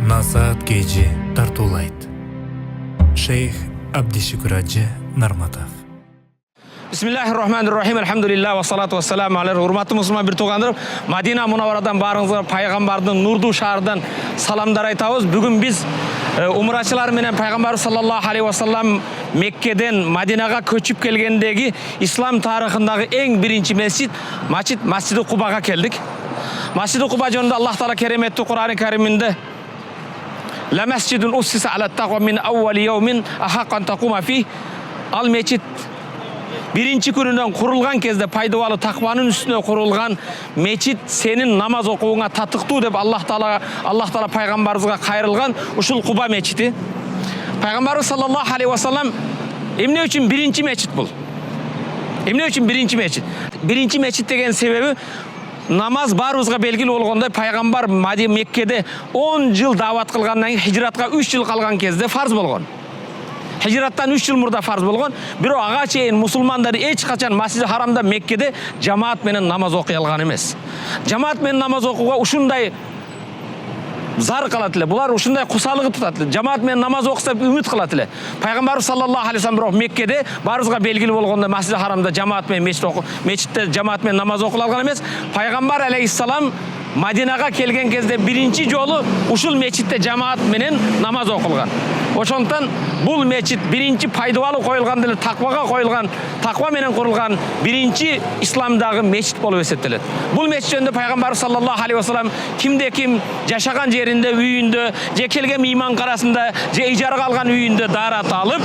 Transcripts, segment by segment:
Насаат Кejи тартуулайт. Шейх Абдишүкүр Ажы Нарматов. Бисмиллахир-рахманир-рахим. Алхамдулилlah ва салату вассаламу алейхи. Урматтуу мусулман бир туугандар, Мадина Мунавварадан баарыңызга пайгамбардын нурдуу шаарынан саламдар айтабыз. Бүгүн биз умрачылар менен пайгамбар саллаллаху алейхи вассалам Меккеден Мадинага көчүп келгендеги ислам тарыхындагы эң биринчи Масжиди Кубага келдик. Масжиди Куба жөнүндө Аллах Таала кереметтүү Кур'ан-ы Кариминде «Ла масжидун уссиса аля тақва мин аували яумин ахаққан тақума фи». Ал мечит биринчи күнүнөн курулган кезде пайдалуу такванын үстүнө курулган мечит сенин намаз окууңа татыктуу деп Аллах Таала пайгамбарыбызга кайрылган ушул Куба мечити. Пайгамбарыбыз саллаллаху алейхи вассалам эмне үчүн биринчи мечит бул? Эмне үчүн биринчи мечит? Биринчи мечит деген себеби намаз баарыбызга белгилүү болгондой пайгамбар Меккеде 10 жыл дават кылгандан кийин хижратка 3 жыл калган кезде фарз болгон. Хижраттан 3 жыл мурда фарз болгон. Бирок ага чейин мусулмандар эч качан Масжиди Харамда Меккеде жамаат менен намаз окуй алган эмес. Жамаат менен намаз окууга ушундай зар кылат эле. Булар ушундай кусалыгы тутат эле. Жамаат менен намаз окуса үмүт кылат эле. Пайгамбар саллаллаху алейхи вассалам бирок Меккеде баарыбызга белгилүү болгондой Масжиди Харамда жамаат менен мечитте жамаат менен намаз окула алган эмес. Пайгамбар алейхиссалам Мадинага келген кезде биринчи жолу ушул мечитте жамаат менен намаз окулган. Ошондон бул мечит биринчи пайдалуу коюлган деле таквага коюлган, таква менен курулган биринчи исламдагы мечит болуп эсептелет. Бул мечит жөнүндө пайгамбар саллаллаху алейхи вассалам кимде ким жашаган жеринде, үйүндө, же келген мейман карасында, же ижарага алган үйүндө даарат алып,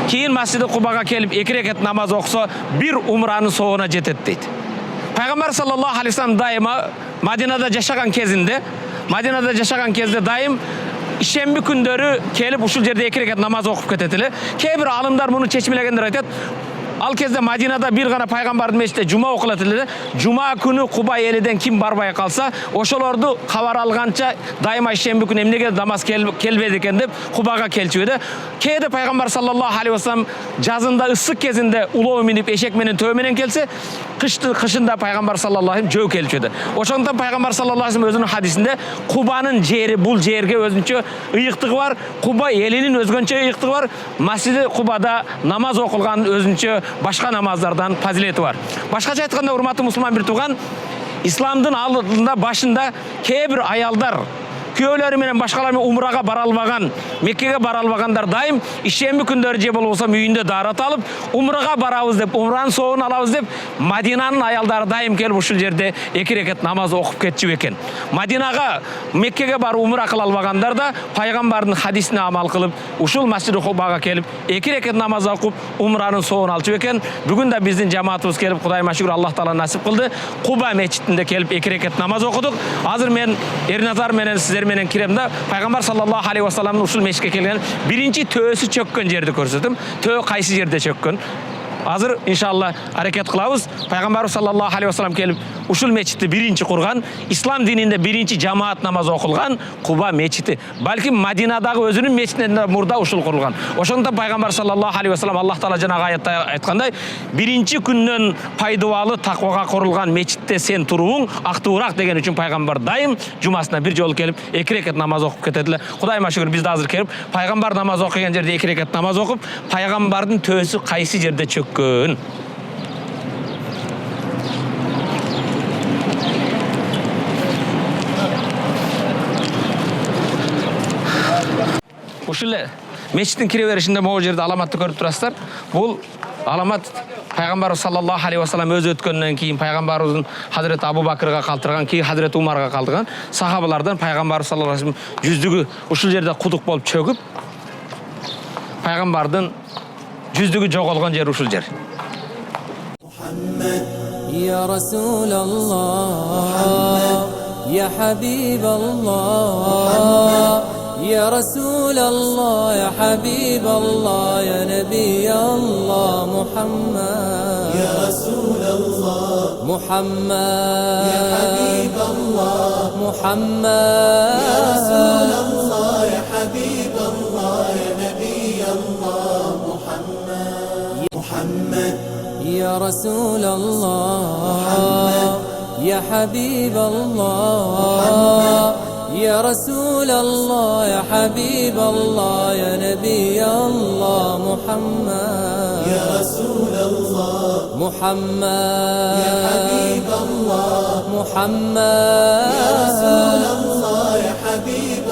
кийин Масжиди Кубага келип 2 рекет намаз окуса, бир умранын соогуна жетет дейт. Пайгамбар саллаллаху алейхи вассалам дайыма Мадинада жашаган кезде дайым ишемби күндөрү келип ушул жерде 2 рекет намаз окуп кетет эле. Кээ бир алымдар муну чечмелегендер айтат. Ал кезде Мадинада бир гана пайгамбардын мечитте жума окулат эле. Жума күнү Куба элиден ким барбай калса, ошолорду кабар алганча дайыма ишемби күнү эмнеге намаз келбеди экен деп Кубага келчү эди. Кээде пайгамбар саллаллаху алейхи вассалам жазында ысык кезинде улоо минип эшек менен төө менен келсе, кышында пайгамбар саллаллаху алейхи жөө келчү эди. Ошондон пайгамбар саллаллаху алейхи өзүнүн хадисинде Кубанын жери бул жерге өзүнчө ыйыктыгы бар, Куба элинин өзгөнчө ыйыктыгы бар. Масжиди Кубада намаз окулган өзүнчө башка намаздардан фазилети бар. Башкача айтканда, урматтуу мусулман бир тууган, исламдын алдында башында кээ бир аялдар күйөөлөрү менен башкалар менен умрага бара албаган, Меккеге бара албагандар дайым ишемби күндөрү же болбосо үйүндө даарат алып, умрага барабыз деп, умранын соогун алабыз деп, Мадинанын аялдары дайым келип ушул жерде 2 рекет намаз окуп кетчү экен. Мадинага, Меккеге барып умра кыла албагандар да пайгамбардын хадисине амал кылып, ушул Масжиди Кубага келип 2 рекет намаз окуп, умранын соогун алчу экен. Бүгүн да биздин жамаатыбыз келип, Кудайыма шүгүр, Аллах Таала насип кылды. Куба мечитинде келип 2 рекет намаз окудук. Азыр мен Эрназар менен сиздер менен кирем да пайгамбар саллаллаху алейхи вассаламдын ушул мечитке келген биринчи төөсү чөккөн жерди көрсөтөм. Төө кайсы жерде чөккөн? Азыр иншалла аракет кылабыз. Пайгамбар саллаллаху алейхи вассалам келип ушул мечитти биринчи курган, ислам дининде биринчи жамаат намаз окулган Куба мечити. Балким Мадинадагы өзүнүн мечитинен мурда ушул курулган. Ошондон пайгамбар саллаллаху алейхи вассалам Аллах Таала жанагы аятта айткандай, биринчи күндөн пайдалуу таквага курулган мечитте сен турууң актуураак деген үчүн пайгамбар дайым жумасына бир жолу келип 2 рекет намаз окуп кетет эле. Кудайыма шүгүр, биз да азыр келип пайгамбар намаз окуган жерде 2 рекет намаз окуп, пайгамбардын төөсү кайсы жерде чөккөн? Ушул мечиттин кире беришинде могу жерде аламатты көрүп турасыздар. Бул аламат пайгамбар саллаллаху алейхи вассалам өзү өткөндөн кийин пайгамбарыбыздын Хазрет Абу Бакырга калтырган, кийин Хазрет Умарга калтырган сахабалардан пайгамбар саллаллаху алейхи вассалам жүздүгү ушул жерде кудук болуп чөгүп, пайгамбардын жүздүгү жоголгон жер ушул жер. يا رسول الله يا حبيب الله يا رسول الله يا حبيب الله يا نبي الله محمد يا رسول الله محمد يا حبيب الله محمد يا رسول الله يا حبيب الله يا نبي الله محمد يا رسول الله يا حبيب الله يا يا رسول الله يا حبيب الله يا نبي الله محمد يا رسول الله محمد يا حبيب الله محمد يا رسول الله يا حبيب